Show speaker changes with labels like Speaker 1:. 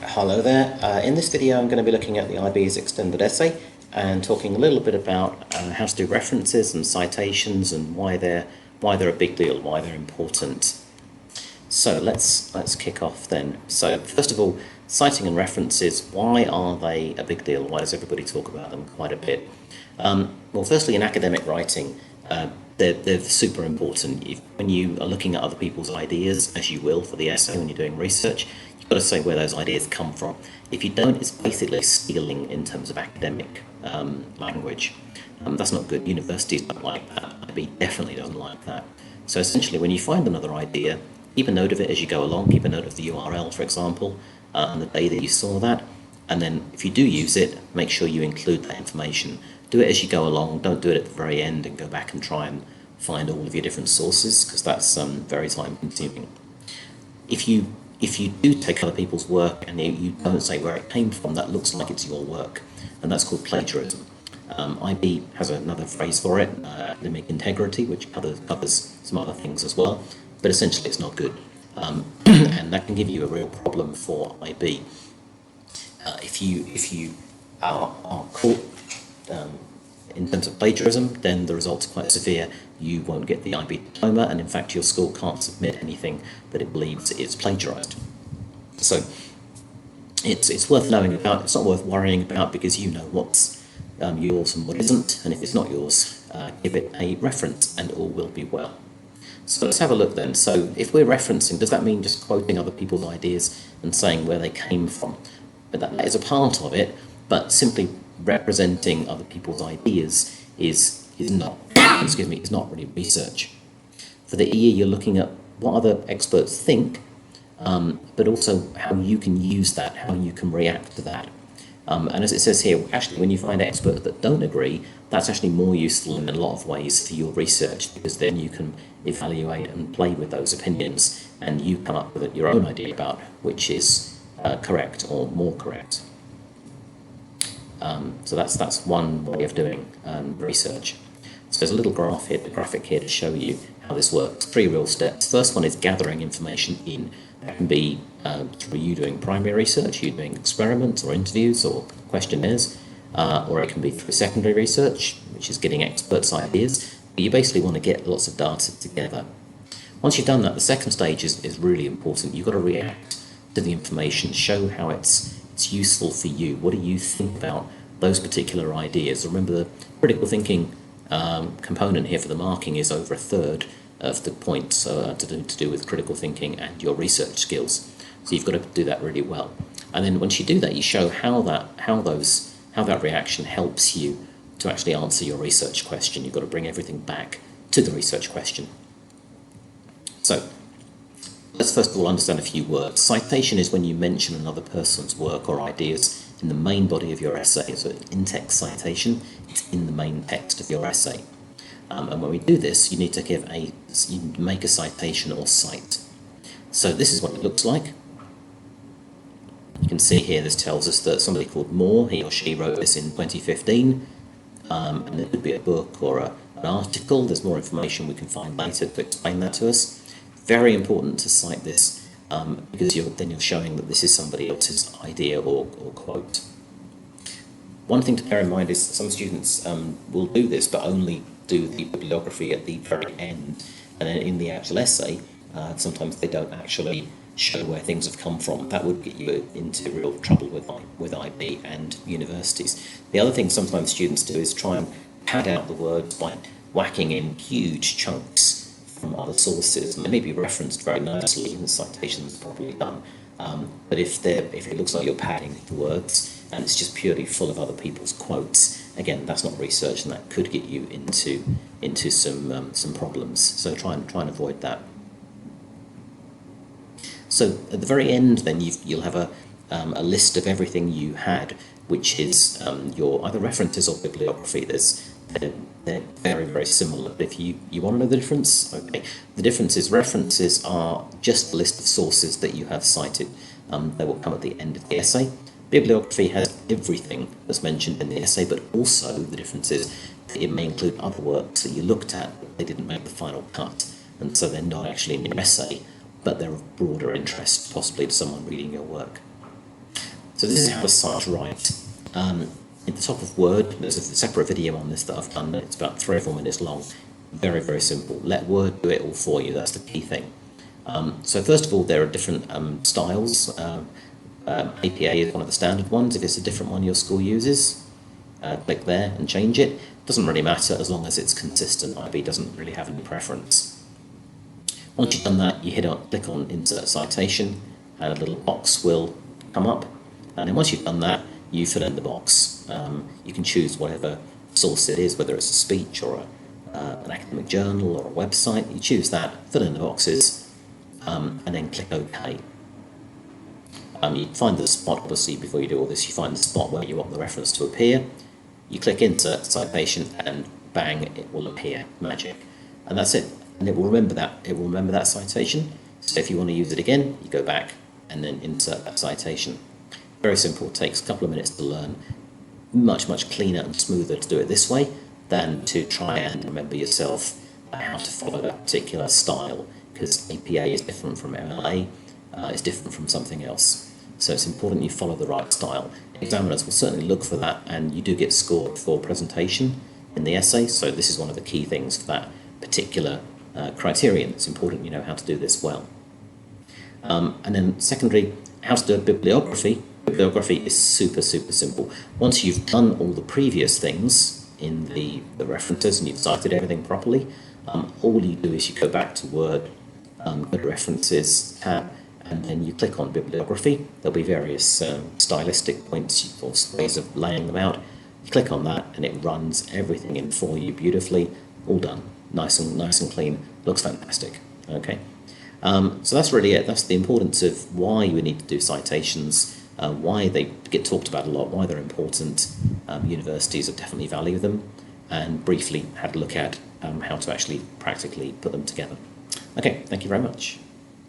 Speaker 1: Hello there. In this video I'm going to be looking at the IB's extended essay and talking a little bit about how to do references and citations and why they're a big deal, why they're important. So let's kick off then. So first of all, citing and references, why are they a big deal? Why does everybody talk about them quite a bit? Well, firstly, in academic writing, they're super important. When you are looking at other people's ideas, as you will for the essay when you're doing research, you've got to say where those ideas come from. If you don't, it's basically stealing in terms of academic language. That's not good. Universities don't like that. IB definitely doesn't like that. So essentially, when you find another idea, keep a note of it as you go along. Keep a note of the URL, for example, and the day that you saw that. And then if you do use it, make sure you include that information. Do it as you go along. Don't do it at the very end and go back and try and find all of your different sources, because that's very time consuming. If you do take other people's work and you don't say where it came from, that looks like it's your work, and that's called plagiarism. IB has another phrase for it, academic integrity, which covers some other things as well, but essentially it's not good. And that can give you a real problem for IB. If you are caught in terms of plagiarism, then the results are quite severe. You won't get the IB diploma, and in fact your school can't submit anything that it believes is plagiarised. So it's worth knowing about. It's not worth worrying about, because you know what's yours and what isn't, and if it's not yours, give it a reference and all will be well. So let's have a look then. So if we're referencing, does that mean just quoting other people's ideas and saying where they came from? But that is a part of it, but simply representing other people's ideas is not is not really research. For the EE, you're looking at what other experts think, but also how you can use that, how you can react to that. And as it says here, actually, when you find experts that don't agree, that's actually more useful in a lot of ways for your research, because then you can evaluate and play with those opinions, and you come up with your own idea about which is correct or more correct. So that's one way of doing research. So there's a little graphic here to show you how this works. 3 real steps. First one is gathering information in. That can be through you doing primary research, you doing experiments or interviews or questionnaires, or it can be through secondary research, which is getting experts' ideas. But you basically want to get lots of data together. Once you've done that, the second stage is really important. You've got to react to the information, show how it's useful for you. What do you think about those particular ideas? Remember, the critical thinking component here for the marking is over 1/3 of the points to do with critical thinking and your research skills. So you've got to do that really well. And then once you do that, you show how that reaction helps you to actually answer your research question. You've got to bring everything back to the research question. So let's first of all understand a few words. Citation is when you mention another person's work or ideas in the main body of your essay. So in-text citation, it's in the main text of your essay. And when we do this, you need to make a citation or cite. So this is what it looks like. You can see here, this tells us that somebody called Moore, he or she wrote this in 2015, and it could be a book or an article. There's more information we can find later to explain that to us. Very important to cite this, because then you're showing that this is somebody else's idea or quote. One thing to bear in mind is some students will do this, but only do the bibliography at the very end, and then in the actual essay, sometimes they don't actually show where things have come from. That would get you into real trouble with IB and universities. The other thing sometimes students do is try and pad out the words by whacking in huge chunks from other sources, and they may be referenced very nicely in the citations probably done. But if it looks like you're padding the words and it's just purely full of other people's quotes, again, that's not research, and that could get you into some problems. So try and avoid that. So at the very end, then you'll have a list of everything you had, which is your either references or bibliography. They're very, very similar. But if you want to know the difference, okay. The difference is references are just a list of sources that you have cited. They will come at the end of the essay. Bibliography has everything that's mentioned in the essay, but also the difference is it may include other works that you looked at, but they didn't make the final cut, and so they're not actually in your essay, but they're of broader interest, possibly to someone reading your work. So this is how to cite right. At the top of Word, there's a separate video on this that I've done. It's about 3 or 4 minutes long. Very, very simple. Let Word do it all for you. That's the key thing. So first of all, there are different styles. APA is one of the standard ones. If it's a different one your school uses, click there and change it. Doesn't really matter as long as it's consistent. IB doesn't really have any preference. Once you've done that, you click on Insert Citation, and a little box will come up. And then once you've done that, you fill in the box. You can choose whatever source it is, whether it's a speech or an academic journal or a website. You choose that, fill in the boxes, and then click OK. You find the spot, obviously, before you do all this, you find the spot where you want the reference to appear. You click Insert Citation, and bang, it will appear. Magic. And that's it. And it will remember that. It will remember that citation. So if you want to use it again, you go back and then insert that citation. Very simple. It takes a couple of minutes to learn. Much, much cleaner and smoother to do it this way than to try and remember yourself how to follow that particular style, because APA is different from MLA, it's different from something else. So it's important you follow the right style. Examiners will certainly look for that, and you do get scored for presentation in the essay, so this is one of the key things for that particular criterion. It's important you know how to do this well. And then secondary, how to do a bibliography. Bibliography is super, super simple. Once you've done all the previous things in the references and you've cited everything properly, all you do is you go back to Word, go to References tab, and then you click on Bibliography. There'll be various stylistic points or ways of laying them out. You click on that and it runs everything in for you beautifully. All done. Nice and clean. Looks fantastic. Okay. So that's really it. That's the importance of why we need to do citations, why they get talked about a lot, why they're important. Universities definitely value them, and briefly had a look at how to actually practically put them together. Okay, thank you very much.